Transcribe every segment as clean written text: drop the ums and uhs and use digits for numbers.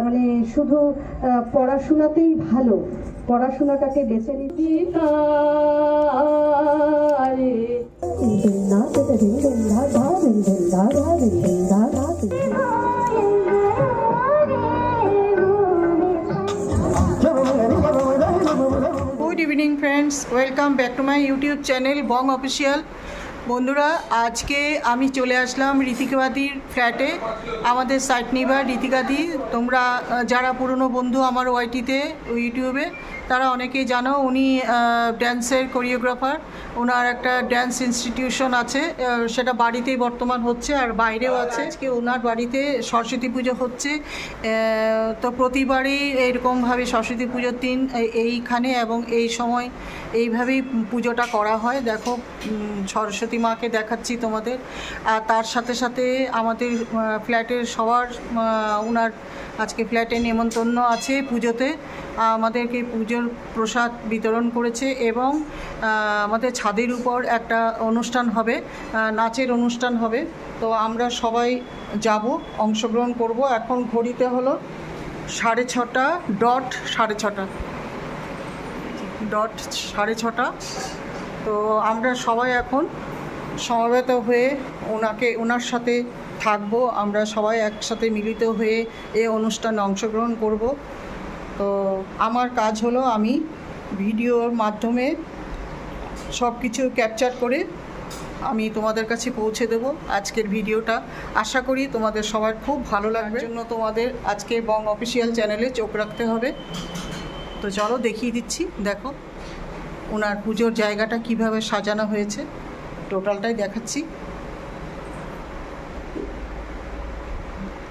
মানে শুধু পড়াশোনাতেই ভালো, পড়াশোনাটাকে বেছে নিতে good evening friends, welcome back to my YouTube channel Bong official. বন্ধুরা, আজকে আমি চলে আসলাম ঋতিকাদির ফ্ল্যাটে। আমাদের সাইট নিবার ঋতিকাদি, তোমরা যারা পুরনো বন্ধু আমার ওয়াইটিতে ইউটিউবে, তারা অনেকেই জানো উনি ড্যান্সের কোরিওগ্রাফার। ওনার একটা ড্যান্স ইনস্টিটিউশন আছে, সেটা বাড়িতেই বর্তমান হচ্ছে আর বাইরেও আছে। আজকে ওনার বাড়িতে সরস্বতী পুজো হচ্ছে, তো প্রতিবারই এরকমভাবে সরস্বতী পুজোর দিন এইখানে এবং এই সময় এইভাবেই পুজোটা করা হয়। দেখো, সরস্বতী মাকে দেখাচ্ছি তোমাদের। আর তার সাথে সাথে আমাদের ফ্ল্যাটের সবার ওনার আজকে ফ্ল্যাটে নেমন্তন্ন আছে পুজোতে। আমাদেরকে পুজোর প্রসাদ বিতরণ করেছে এবং আমাদের ছাদের উপর একটা অনুষ্ঠান হবে, নাচের অনুষ্ঠান হবে। তো আমরা সবাই যাব, অংশগ্রহণ করব। এখন ঘড়িতে হলো 6:30, ডট 6:30। তো আমরা সবাই এখন সমবেত হয়ে ওনার সাথে থাকবো। আমরা সবাই একসাথে মিলিত হয়ে এই অনুষ্ঠানে অংশগ্রহণ করব। তো আমার কাজ হলো আমি ভিডিওর মাধ্যমে সব কিছু ক্যাপচার করে আমি তোমাদের কাছে পৌঁছে দেব আজকের ভিডিওটা। আশা করি তোমাদের সবার খুব ভালো লাগবে। জন্য তোমাদের আজকে বং অফিসিয়াল চ্যানেলে চোখ রাখতে হবে। তো চলো দেখিয়ে দিচ্ছি। দেখো ওনার পুজোর জায়গাটা কিভাবে সাজানো হয়েছে, টোটালটাই দেখাচ্ছি।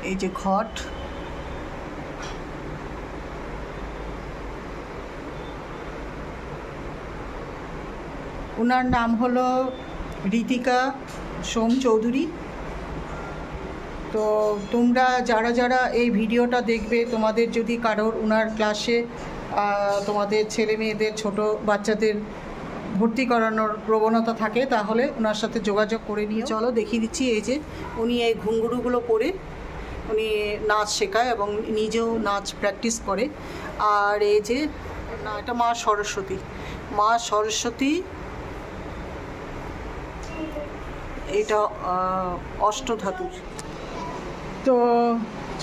এই যে ঘট, ওনার নাম হলো ঋতিকা সোম চৌধুরী। তো তোমরা যারা যারা এই ভিডিওটা দেখবে, তোমাদের যদি কারোর ওনার ক্লাসে তোমাদের ছেলে মেয়েদের, ছোট বাচ্চাদের ভর্তি করানোর প্রবণতা থাকে, তাহলে ওনার সাথে যোগাযোগ করে নিয়ে চলো দেখিয়ে দিচ্ছি। এই যে উনি এই ঘুঙ্গুরুগুলো পরে উনি নাচ শেখায় এবং নিজেও নাচ প্র্যাকটিস করে। আর এই যে এটা মা সরস্বতী, এটা অষ্টধাতুর। তো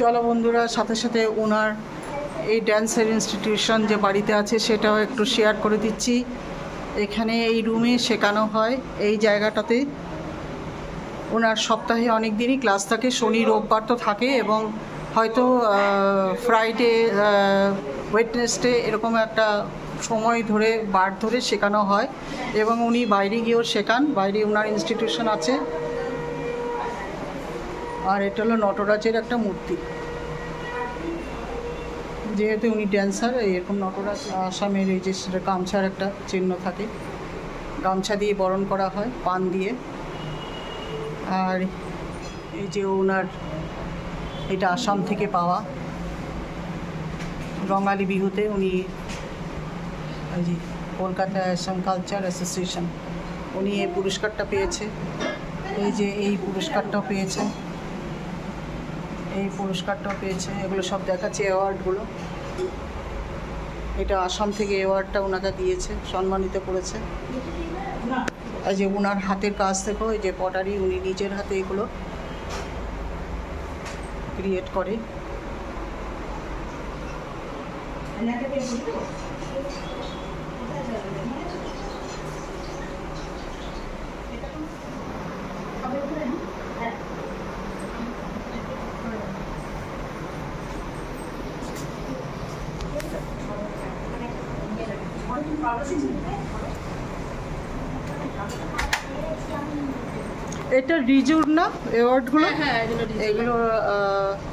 চলো বন্ধুরা, সাথে সাথে ওনার এই ড্যান্সের ইনস্টিটিউশন যে বাড়িতে আছে সেটাও একটু শেয়ার করে দিচ্ছি। এখানে এই রুমে শেখানো হয়, এই জায়গাটাতে। ওনার সপ্তাহে অনেক দিনই ক্লাস থাকে, শনি রোববার তো থাকে এবং হয়তো ফ্রাইডে, ওয়েডনেসডে এরকম একটা সময় ধরে বার ধরে শেখানো হয়। এবং উনি বাইরে গিয়েও শেখান, বাইরে ওনার ইনস্টিটিউশন আছে। আর এটা হলো নটরাজের একটা মূর্তি। যেহেতু উনি ড্যান্সার, এরকম নটরাজ আসামের এই যে গামছার একটা চিহ্ন থাকে, গামছা দিয়ে বরণ করা হয় পান দিয়ে। আর এই যে ওনার এটা আসাম থেকে পাওয়া, রঙালী বিহুতে উনি এই যে কলকাতা আসাম কালচার অ্যাসোসিয়েশন, উনি এই পুরস্কারটা পেয়েছে। এই যে এই পুরস্কারটাও পেয়েছে, এগুলো সব দেখাচ্ছে অ্যাওয়ার্ডগুলো। এটা আসাম থেকে অ্যাওয়ার্ডটা ওনাকে দিয়েছে, সম্মানিত করেছে। এই যে ওনার হাতের কাজ দেখো, এই যে পটারি, উনি নিজের হাতে এগুলো ক্রিয়েট করে। এটা রিজুর না অ্যাওয়ার্ডগুলো? হ্যাঁ, এগুলো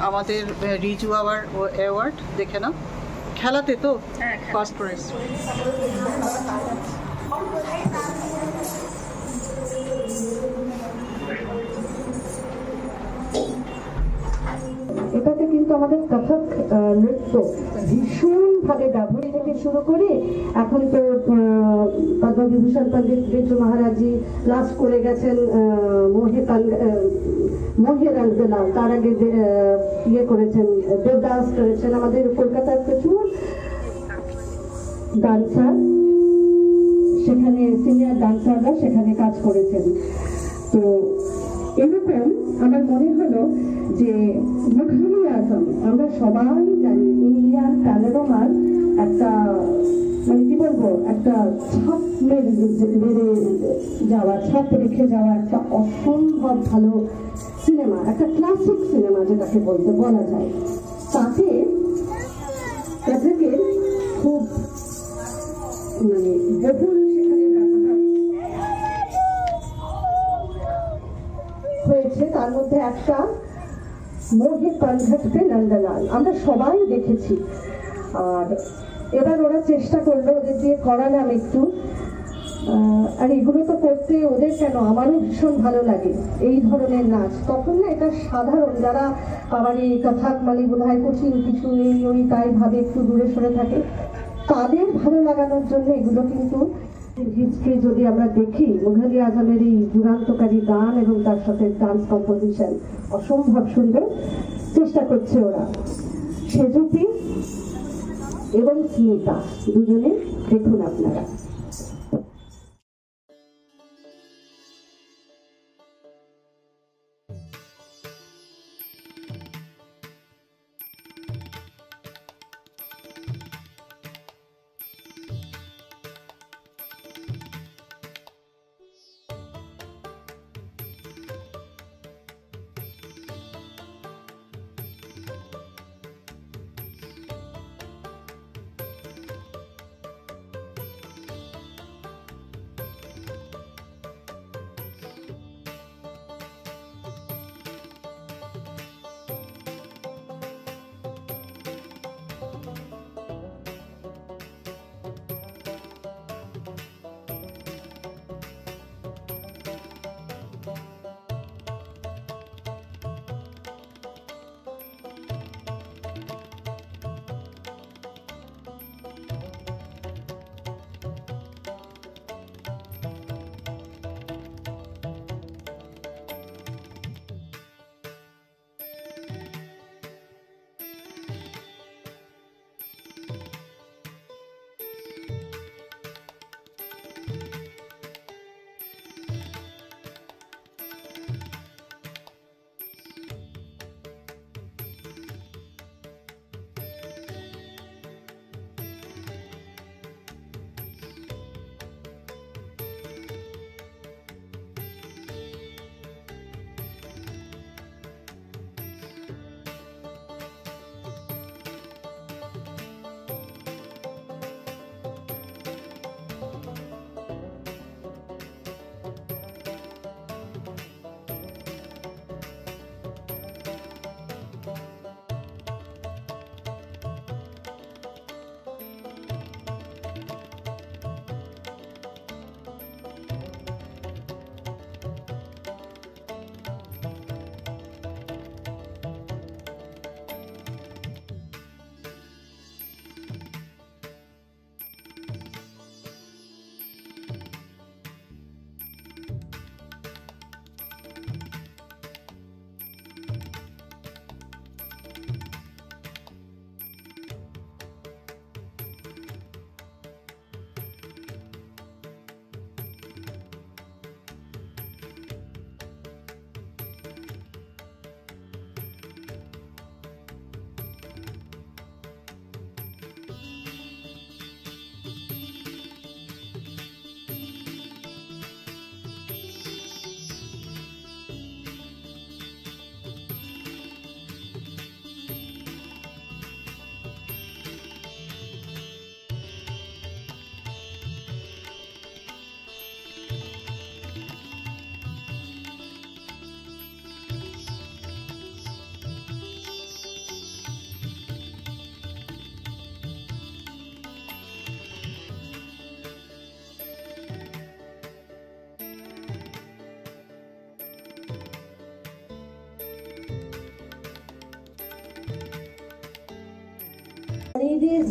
আমাদের রিজু আবার অ্যাওয়ার্ড, দেখে না খেলাতে তো ফার্স্ট প্রাইজ। এটাতে কিন্তু আমাদের কথক নৃত্য ভীষণভাবে ব্যবহার থেকে শুরু করে এখন তো পদ্মবিভূষণ পণ্ডিত বিরজু মহারাজজি লাস্ট করে গেছেন মোহে রঙ্গলাল, তার আগে ইয়ে করেছেন দেবদাস করেছেন। আমাদের কলকাতার প্রচুর ডান্সার সেখানে, সিনিয়র ডান্সাররা সেখানে কাজ করেছেন। তো এরকম আমার মনে হলো যে মুঘল আজম, আমরা সবাই জানি ইন্ডিয়ান প্যানোরামার একটা মানে কি বলবো, একটা ছাপ মেরে যাওয়া, ছাপ রেখে যাওয়া একটা অসম্ভব ভালো সিনেমা, একটা ক্লাসিক সিনেমা যেটাকে বলা যায়। তাতে তাদেরকে খুব মানে বহুল সেখানে ব্যবহার হয়েছে। তার মধ্যে একটা মোহে কনঘট পে নন্দলাল আমরা সবাই দেখেছি। আর এবার ওরা চেষ্টা করলো, ওদের দিয়ে করালাম একটু। আর এগুলো তো করতে ওদের কেন, আমারও ভীষণ ভালো লাগে এই ধরনের নাচ। তখন না এটা সাধারণ, যারা আবার এই কথাক মানে বোধ হয় কঠিন কিছু এই ওই তাই ভাবে একটু দূরে সরে থাকে, তাদের ভালো লাগানোর জন্য এগুলো কিন্তু হিস্ট্রি যদি আমরা দেখি, মুঘল আজমের এই যুগান্তকারী গান এবং তার সাথে ডান্স কম্পোজিশন অসম্ভব সুন্দর চেষ্টা করছে ওরা। সেজুতি এবং স্মিতা দুজনে দেখুন আপনারা।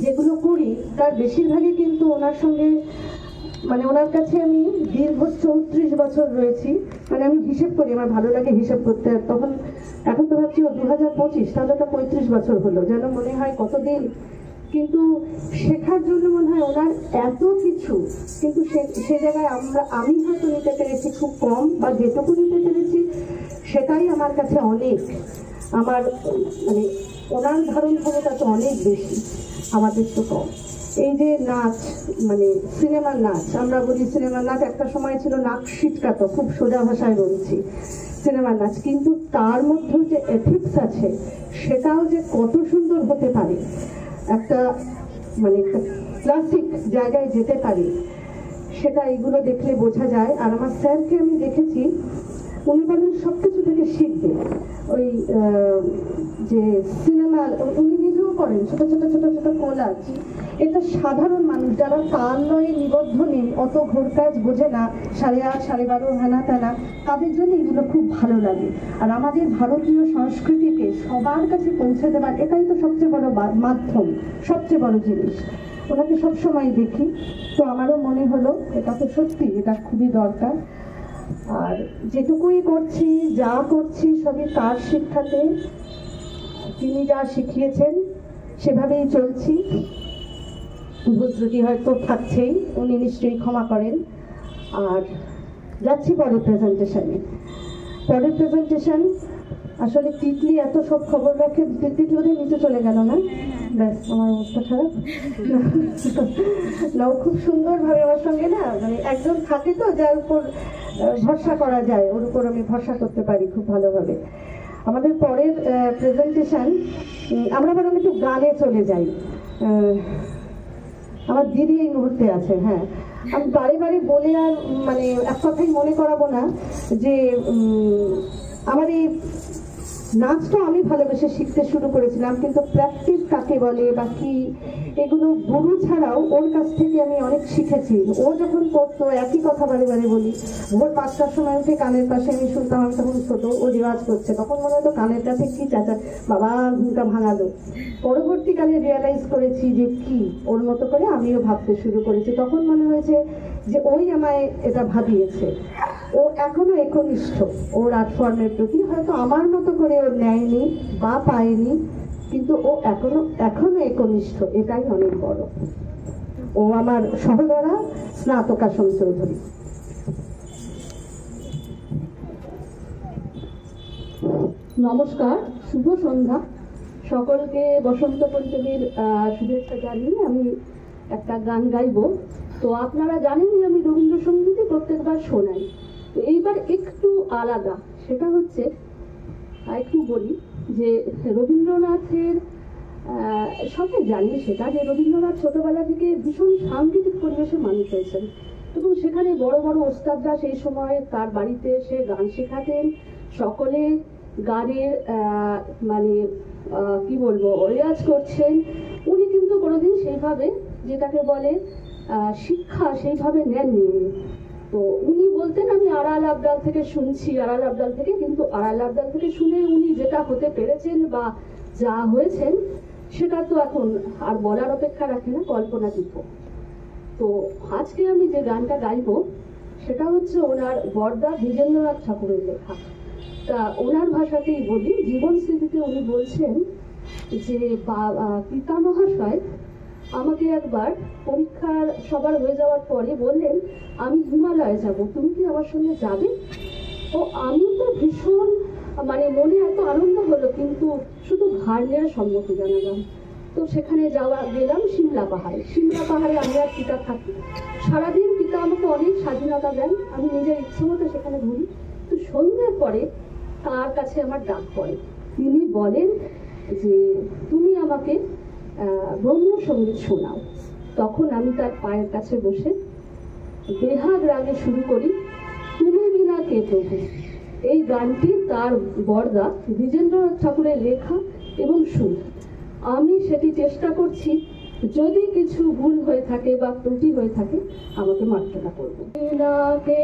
যেগুলো করি তার বেশিরভাগই কিন্তু ওনার সঙ্গে, মানে ওনার কাছে আমি দীর্ঘ 34 বছর রয়েছি। মানে আমি হিসেব করি, আমার ভালো লাগে হিসেব করতে। তখন এখন তো ভাবছি 2025, তাহলে ওটা 35 বছর হলো, যেন মনে হয় কতদিন। কিন্তু শেখার জন্য মনে হয় ওনার এত কিছু, কিন্তু সে জায়গায় আমি হয়তো নিতে পেরেছি খুব কম, বা যেটুকু নিতে পেরেছি সেটাই আমার কাছে অনেক। আমার মানে ওনার ধারণ ক্ষমতা তো অনেক বেশি, আমাদের তো কম। এই যে নাচ, মানে সিনেমার নাচ, আমরা বলি সিনেমার নাচ, একটা সময় ছিল নাক সিটকাতো, খুব সোজা ভাষায় বলছি সিনেমার নাচ, কিন্তু তার মধ্যেও যে এথিক্স আছে সেটাও যে কত সুন্দর হতে পারে, একটা মানে ক্লাসিক জায়গায় যেতে পারে, সেটা এগুলো দেখলে বোঝা যায়। আর আমার স্যারকে আমি দেখেছি, উনি বলেন সব কিছু থেকে শিখবে। ওই যে সিনেমা উনি নিজেও করেন, ছোট ছোট ছোট ছোট কোলাজ, এটা সাধারণ মানুষ যারা কার নয় নিবদ্ধ নেই, অত ঘোর কাজ বোঝে না, 8:30 12:30 হেনা তেনা, তাদের জন্য এগুলো খুব ভালো লাগে। আর আমাদের ভারতীয় সংস্কৃতিকে সবার কাছে পৌঁছে দেওয়ার এটাই তো সবচেয়ে বড় মাধ্যম, সবচেয়ে বড় জিনিস। ওনাকে সবসময় দেখি, তো আমারও মনে হলো এটা তো সত্যি, এটা খুবই দরকার। আর যেটুকুই করছি, যা করছি, সবই তার শিক্ষাতে, তিনি যা শিখিয়েছেন সেভাবেই চলছি। ভুল ত্রুটি হয়তো থাকছেই, উনি নিশ্চয়ই ক্ষমা করেন। আর যাচ্ছি পরের প্রেজেন্টেশনে। পরের প্রেজেন্টেশন আসলে তিতলি এত সব খবর রাখে, তিতলি বোধহয় নিচে চলে গেল না? ব্যাস, আমার অবস্থা খারাপ না। ও খুব সুন্দরভাবে আমার সঙ্গে, না মানে একজন থাকে তো যার উপর ভরসা করা যায়, ওর উপর আমি ভরসা করতে পারি খুব ভালোভাবে। আমাদের পরের প্রেজেন্টেশন, আমরা বরং একটু গানে চলে যাই। আমার দিদি এই মুহূর্তে আছে। হ্যাঁ, আমি বারে বারে বলে আর মানে এক কথাই মনে করাবো না যে আমার এই নাচটা আমি ভালোবেসে শিখতে শুরু করেছিলাম, কিন্তু প্র্যাকটিস কাকে বলে বা কি, এগুলো গুরু ছাড়াও ওর কাছ থেকে আমি অনেক শিখেছি। ও যখন করতো একই কথা বারে বারে বলি, ভোর 5টার সময় উঠে কানের পাশে আমি শুনতাম, আমি তখন ছোট, ও রেওয়াজ করছে, তখন মনে হতো কানের কাছে কি চাচা বাবা ঘুমটা ভাঙালো। পরবর্তীকালে রিয়েলাইজ করেছি যে কি, ওর মতো করে আমিও ভাবতে শুরু করেছি। তখন মনে হয়েছে যে ওই আমায় এটা ভাবিয়েছে। ও এখনো একনিষ্ঠ ওর আর্ট ফর্মের প্রতি, হয়তো আমার মতো করে ওর নেয়নি বা পায়নি, কিন্তু ও এখনো একনিষ্ঠ, এটাই অনেক বড়। ও আমার সহোদরা স্নাতকা সোম চৌধুরী। নমস্কার, শুভ সন্ধ্যা সকলকে। বসন্ত পঞ্চমীর শুভেচ্ছা জানিয়ে আমি একটা গান গাইবো। তো আপনারা জানেনই আমি রবীন্দ্রসঙ্গীতই প্রত্যেকবার শোনাই, তো এইবার একটু আলাদা। সেটা হচ্ছে, একটু বলি যে রবীন্দ্রনাথের, সবাই জানি সেটা, যে রবীন্দ্রনাথ ছোটবেলা থেকে ভীষণ সাংগীতিক পরিবেশে মানুষ হয়েছেন, এবং সেখানে বড় বড় ওস্তাদরা সেই সময় তার বাড়িতে এসে গান শেখাতেন। সকলে গানের মানে কি বলবো, রেয়াজ করছেন। উনি কিন্তু কোনোদিন সেইভাবে, যেটাকে বলে শিক্ষা, সেইভাবে নেননি উনি। তো উনি বলতেন আমি আড়াল আবডাল থেকে শুনছি, আড়াল আবডাল থেকে, কিন্তু আড়াল আবডাল থেকে শুনে উনি যেটা হতে পেরেছেন বা যা হয়েছেন সেটা তো এখন আর বলার অপেক্ষা রাখে না, কল্পনাতীত। তো আজকে আমি যে গানটা গাইবো সেটা হচ্ছে ওনার বরদা দ্বিজেন্দ্রনাথ ঠাকুরের লেখা। তা ওনার ভাষাতেই বলি। জীবন স্মৃতিতে উনি বলছেন যে পিতা মহাশয় আমাকে একবার পরীক্ষার সবার হয়ে যাওয়ার পরে বললেন আমি হিমালয়ে যাব, তুমি কি আমার সঙ্গে যাবে? ও আমি তো ভীষণ মানে মনে এত আনন্দ হলো, কিন্তু শুধু ঘাড় নেওয়ার সম্মতি জানালাম। তো সেখানে গেলাম সিমলা পাহাড়ে। সিমলা পাহাড়ে আমি আর পিতা থাকি। সারাদিন পিতা আমাকে অনেক স্বাধীনতা দেন, আমি নিজের ইচ্ছে মতো সেখানে ঘুরি। তো সন্ধ্যের পরে তার কাছে আমার ডাক পড়ে। তিনি বলেন যে তুমি আমাকে ব্রহ্মসঙ্গীত শোনাও। তখন আমি তার পায়ের কাছে বসে বেহাগ রাগে শুরু করি তুমি বিনা কে প্রভু। এই গানটি তার বরদা দ্বিজেন্দ্রনাথ ঠাকুরের লেখা এবং সুর। আমি সেটি চেষ্টা করছি, যদি কিছু ভুল হয়ে থাকে বা ত্রুটি হয়ে থাকে আমাকে মার্জনা করবো। কে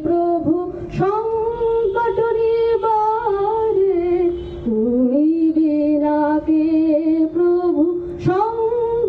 প্রভু সংকট নিবারে, তুমি বিনা কে প্রভু সংকট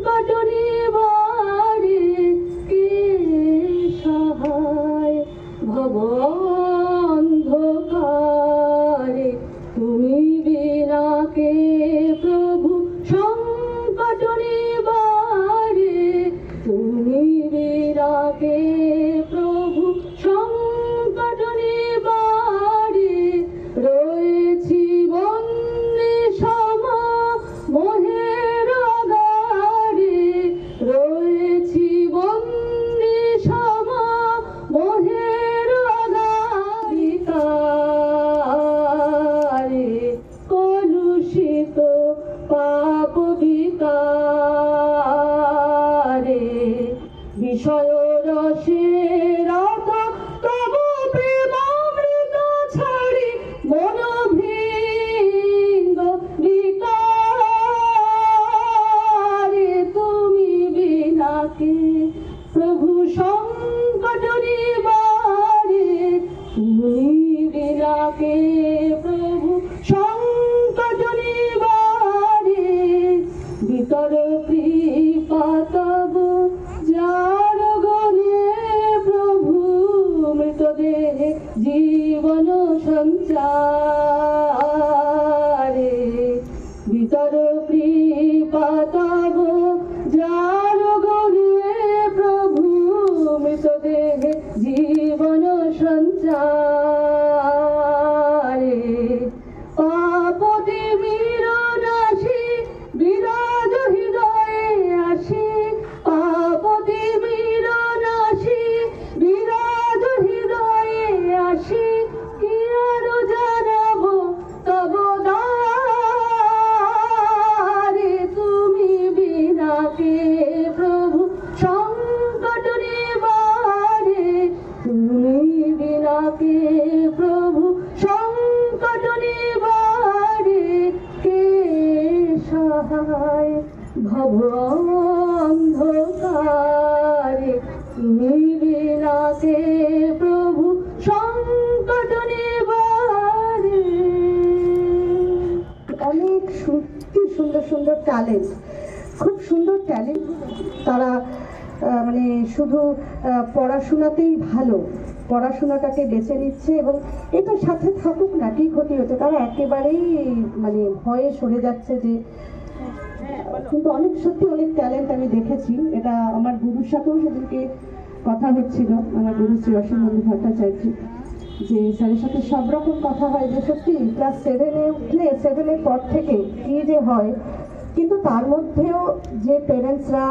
বিনাকে প্রভু সংকট নিবারে ভিতর কৃপা তব যার গণে প্রভু মৃতদেহে জীবন সঞ্চারে ভিতর কৃপা তব যার গণে প্রভু মৃতদেহে জীবন সঞ্চারে পাপতি মিরনাশি বিরাজ হৃদয়ে আসি পাপতি মিরনাশি বিরাজ হৃদয়ে আসি কি আর জানাবো তব দ্বারে তুমি বিনাকে প্রভু সংকট নিবারে তুমি বিনাকে প্রভু সংকট নিবারে কে সহায় ভব অন্ধকারে তুমি বিনাকে প্রভু সংকট নিবারে। অনেক সুন্দর সুন্দর ট্যালেন্ট, খুব সুন্দর ট্যালেন্ট। তারা মানে শুধু পড়াশোনাতেই ভালো, পড়াশোনাটাকে বেছে নিচ্ছে এবং এটার সাথে থাকুক না, কি ক্ষতি হচ্ছে, তারা একেবারেই মানে ভয়ে সরে যাচ্ছে যে। কিন্তু অনেক সত্যি অনেক ট্যালেন্ট আমি দেখেছি। এটা আমার গুরুর সাথেও সেদিনকে কথা হচ্ছিল, আমার গুরু শ্রী অসীম বন্ধু ভট্টাচার্য, যে স্যারের সাথে সব রকম কথা হয় যে সত্যি ক্লাস 7-এ উঠলে 7-এর পর থেকে কি যে হয়, কিন্তু তার মধ্যেও যে প্যারেন্টসরা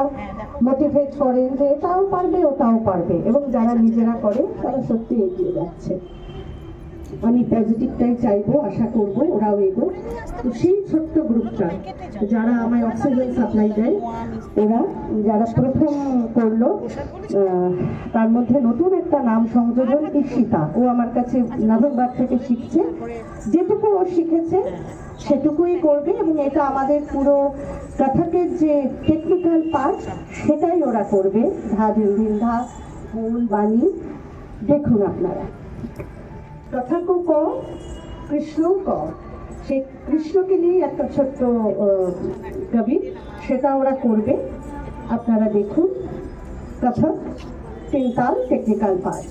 মোটিভেট করেন যে এটাও পারবে ওটাও পারবে, এবং যারা নিজেরা করে তারা সত্যি এগিয়ে যাচ্ছে। আমি পজিটিভটাই চাইবো, আশা করবো ওরাও এগো। তো সেই ছোট্ট গ্রুপটা যারা আমায় অক্সিজেন সাপ্লাই দেয়, ওরা যারা প্রথম করলো, তার মধ্যে নতুন একটা নাম সংযোজন ঈশিতা। ও আমার কাছে নভেম্বর থেকে শিখছে, যেটুকু ও শিখেছে সেটুকুই করবে, এবং এটা আমাদের পুরো কথকের যে টেকনিক্যাল পার্ট সেটাই ওরা করবে। ধা ধিন ধিন ধা, ফুল বাণী দেখুন আপনারা। কথক ক, কৃষ্ণ ক, সেই কৃষ্ণকে নিয়ে একটা ছোট্ট কবি, সেটা ওরা করবে, আপনারা দেখুন। কথক 3 তাল টেকনিক্যাল পার্ট।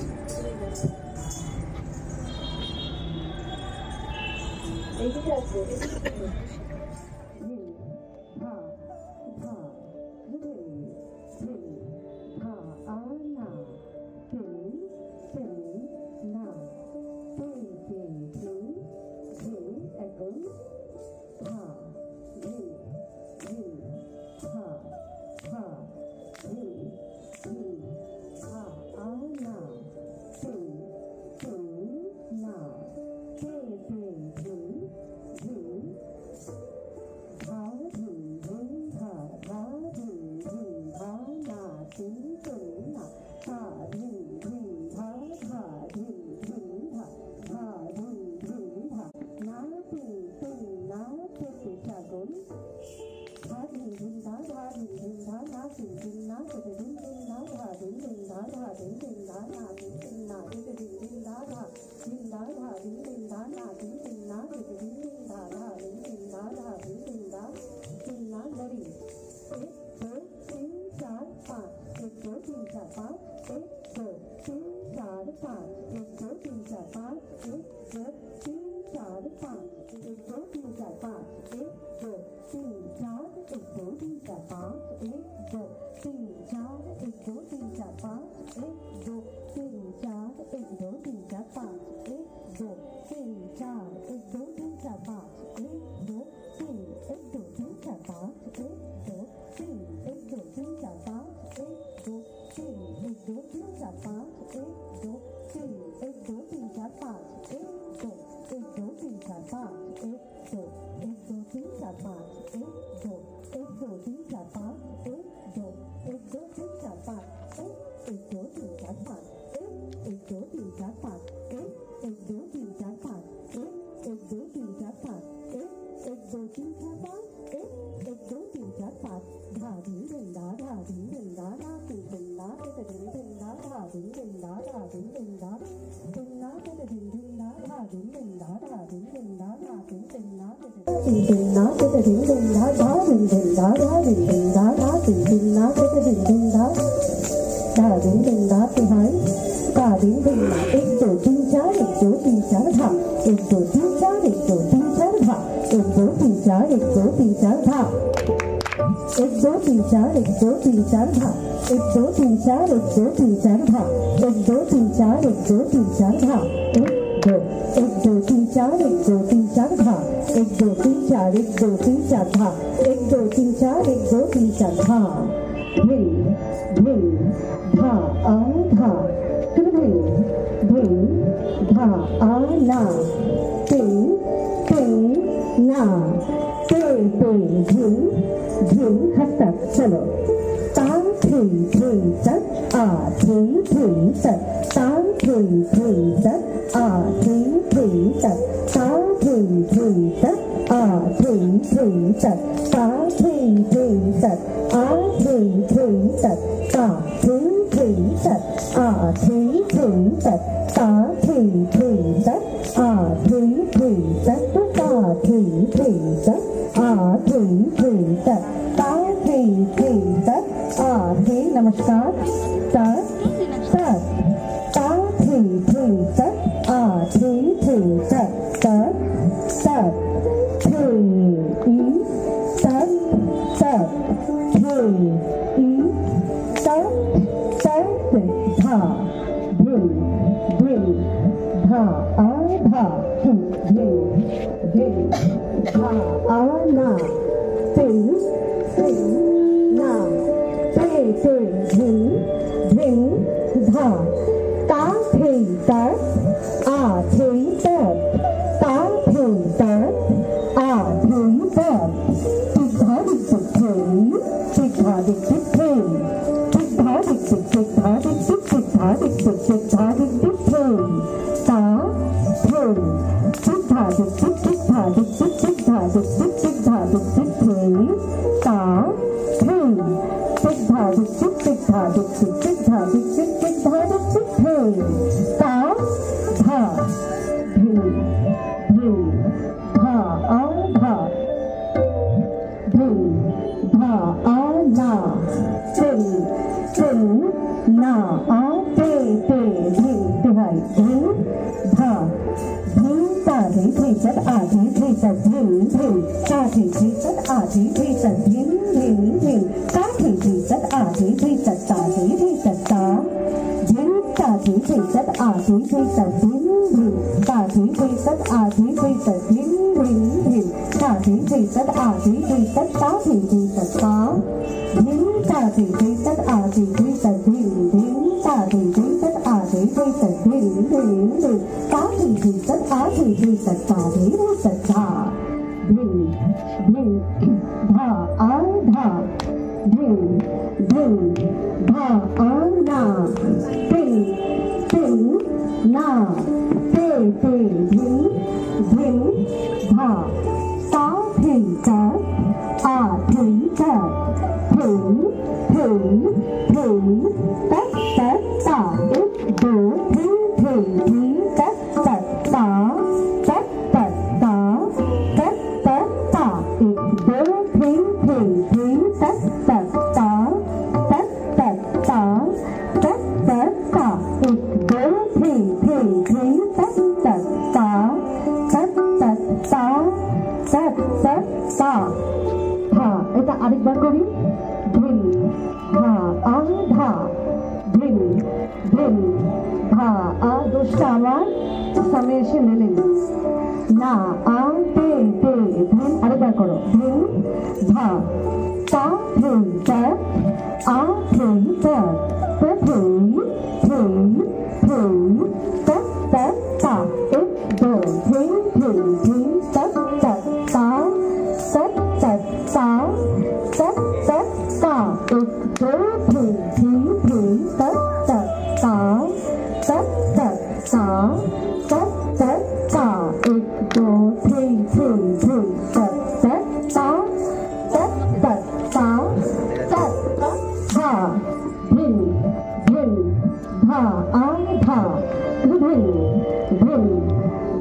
धा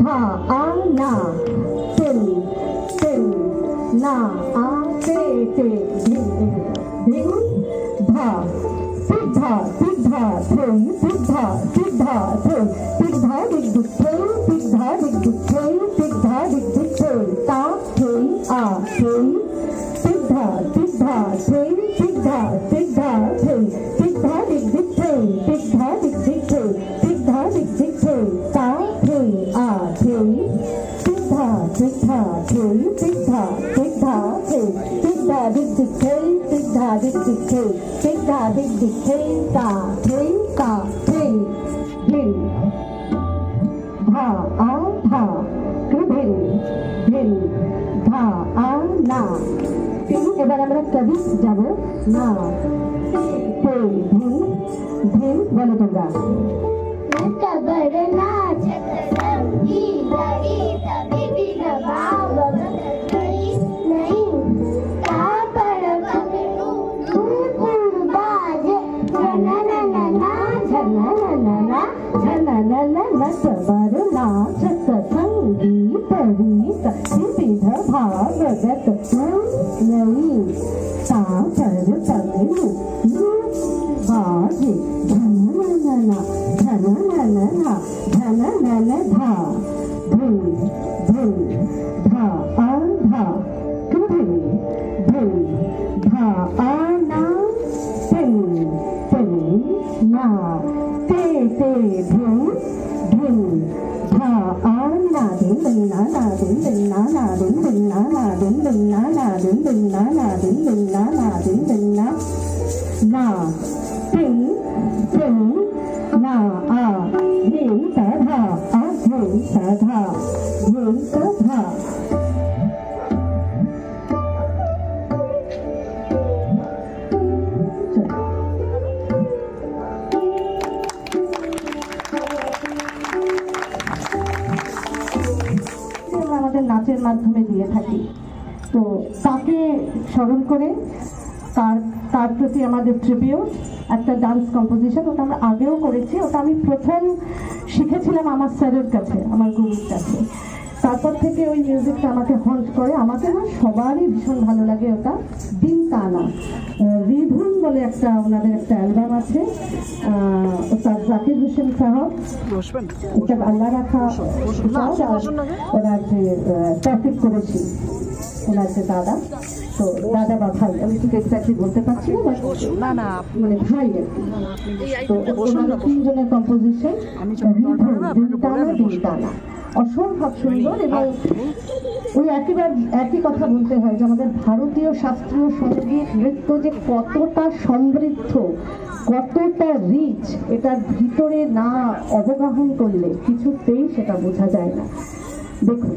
ধা আ না তেল তেল না আ তে তে বেগুন ধা পিঠা পিঠা থই পিঠা পিঠা থই পিঠা দিক দিক থই পিঠা দিক দিক থই পিঠা দিক দিক থই তা থই আ থই পিঠা পিঠা থই পিঠা পিঠা থই পিঠা দিক দিক থই পিঠা দিক দিক থই পিঠা দিক দিক থই তা থই আ থই পিঠা পিঠা থই পিঠা পিঠা থই পিঠা দিক দিক থই পিঠা দিক দিক থই পিঠা দিক দিক থই তা থই তা থই ভিন ধা আ ধা ভিন ভিন ধা আ না এবার আমরা কবি যাব না ভিন ভিন বলো তোমরা कबर नाचत रंगी लड़ी तभी भी भाव नहीं कापड़ कमरू दूर बाज झनननना झनननना झनननना कबर नाचत संगी तरीत विविध भावगत नहीं कापड़ कमरू बाज झनननना झनननना झनननधा धुन धुन धा आ धा धुन धुन धा आ ना तिन तिन ना ते ते धुन धुन धा आ ना धुन ना ना धुन ना ना धुन ना ना धुन ना ना धुन ना ना धुन ना ना धुन ना ना तिन तिन ना आ धीम तधा आ धीम तधा धीम तधा আমাদের নাচের মাধ্যমে দিয়ে থাকি তো তাকে স্মরণ করে তার প্রতি আমাদের ট্রিবিউট একটা ডান্স কম্পোজিশন ওটা আমরা আগেও করেছি ওটা আমি প্রথম শিখেছিলাম আমার স্যারের কাছে আমার গুরুর কাছে তারপর থেকে ওই মিউজিকটা আমাকে হন্ট করে আমাকে না সবারই ভীষণ ভালো লাগে ওটা দিন টানা রিধুন বলে একটা ওনাদের একটা অ্যালবাম আছে ওটা জাকির হোসেন সাহেব এটা আল্লাহ রাখা ওনার যে ট্রাফিক করেছি ওনার যে দাদা তো দাদা বা ভাই আমি ঠিক এক্স্যাক্টলি বলতে পারছি না না মানে ভাই আর কি তো ওনাদের তিনজনের কম্পোজিশন দিন টানা অসম্ভব সুন্দর এবং ওই একই কথা বলতে হয় যে আমাদের ভারতীয় শাস্ত্রীয় সঙ্গীত নৃত্য যে কতটা সমৃদ্ধ কতটা রিচ এটার ভিতরে না অবগাহন করলে কিছুতেই সেটা বোঝা যায় না দেখুন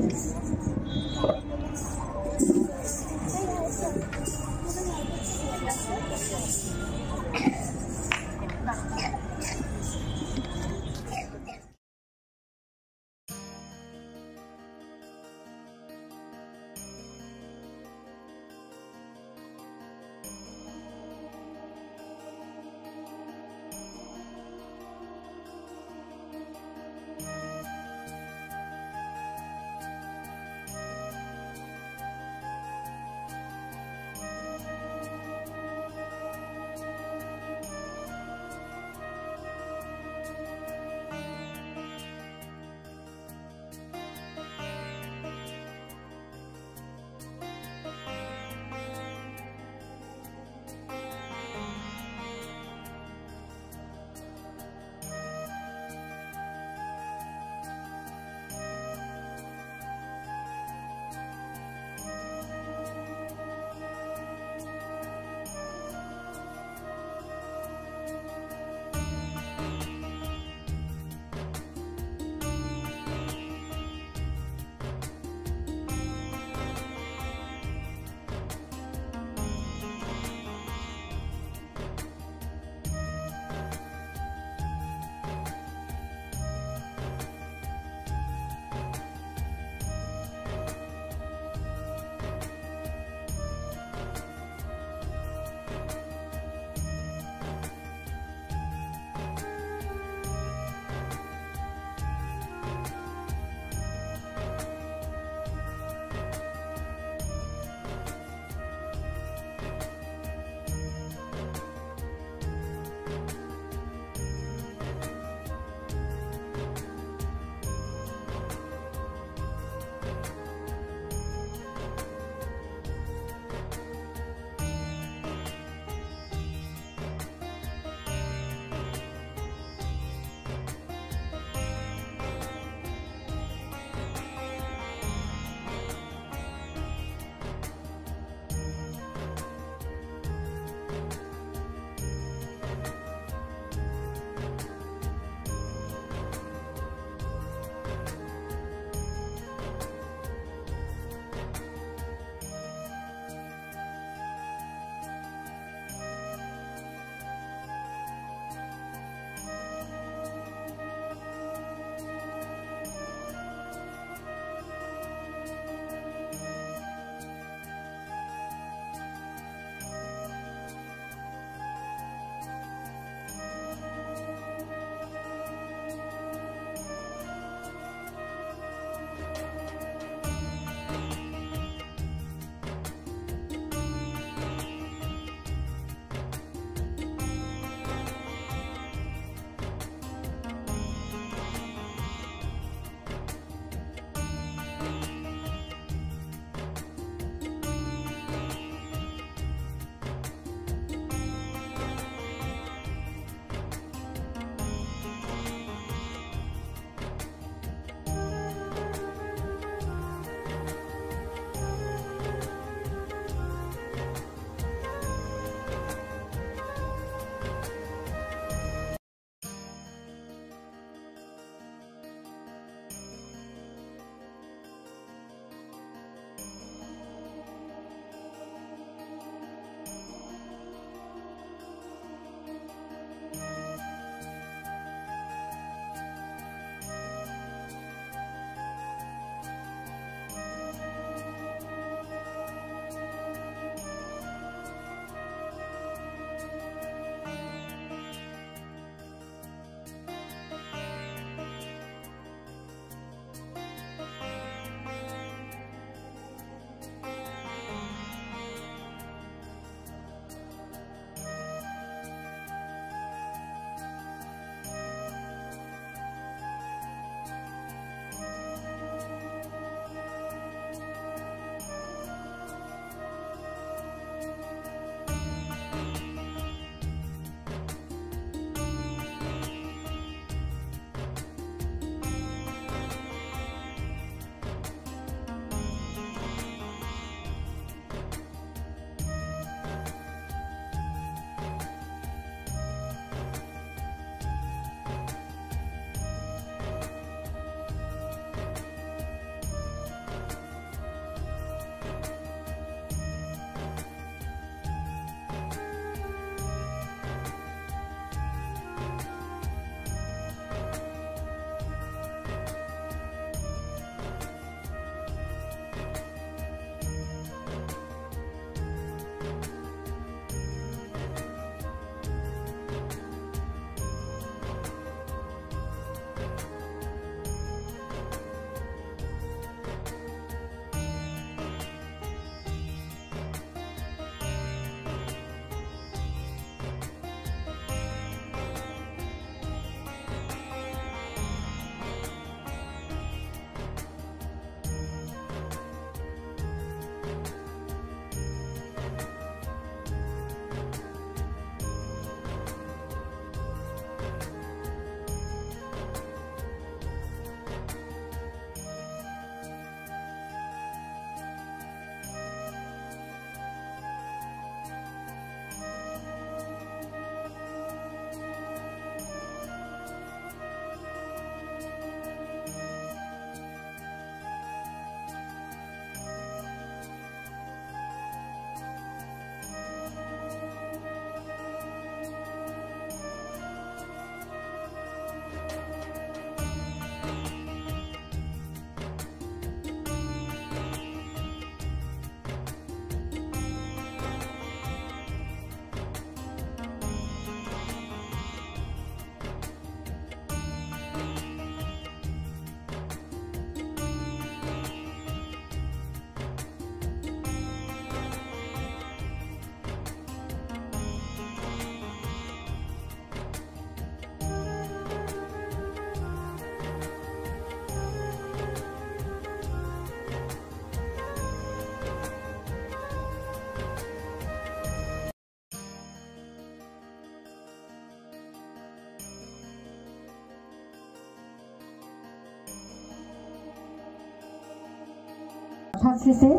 ছাত্রীতে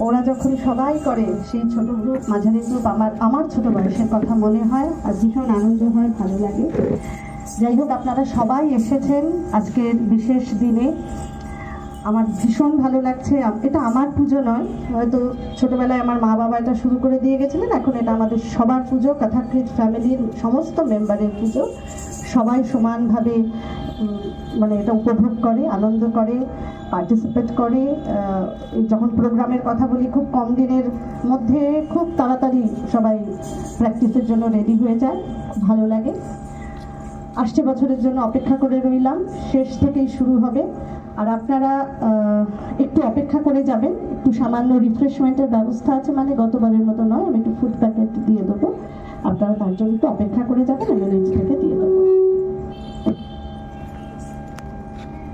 ওরা যখন সবাই করে সেই ছোট গ্রুপ মাঝারি গ্রুপ আমার ছোট বয়সের কথা মনে হয় আর ভীষণ আনন্দ হয়, ভালো লাগে। যাই হোক, আপনারা সবাই এসেছেন আজকের বিশেষ দিনে, আমার ভীষণ ভালো লাগছে। এটা আমার পুজো নয়, হয়তো ছোটবেলায় আমার মা বাবা এটা শুরু করে দিয়ে গেছিলেন, এখন এটা আমাদের সবার পুজো, কথাকৃত ফ্যামিলির সমস্ত মেম্বারের পুজো। সবাই সমানভাবে মানে এটা উপভোগ করে, আনন্দ করে, পার্টিসিপেট করে। যখন প্রোগ্রামের কথা বলি, খুব কম দিনের মধ্যে খুব তাড়াতাড়ি সবাই প্র্যাকটিসের জন্য রেডি হয়ে যায়, ভালো লাগে। আসছে বছরের জন্য অপেক্ষা করে রইলাম, শেষ থেকেই শুরু হবে। আর আপনারা একটু অপেক্ষা করে যাবেন, একটু সামান্য রিফ্রেশমেন্টের ব্যবস্থা আছে, মানে গতবারের মতো নয়, আমি একটু ফুড প্যাকেট দিয়ে দেবো, আপনারা তার জন্য একটু অপেক্ষা করে যাবেন, আমি নিজ থেকে দিয়ে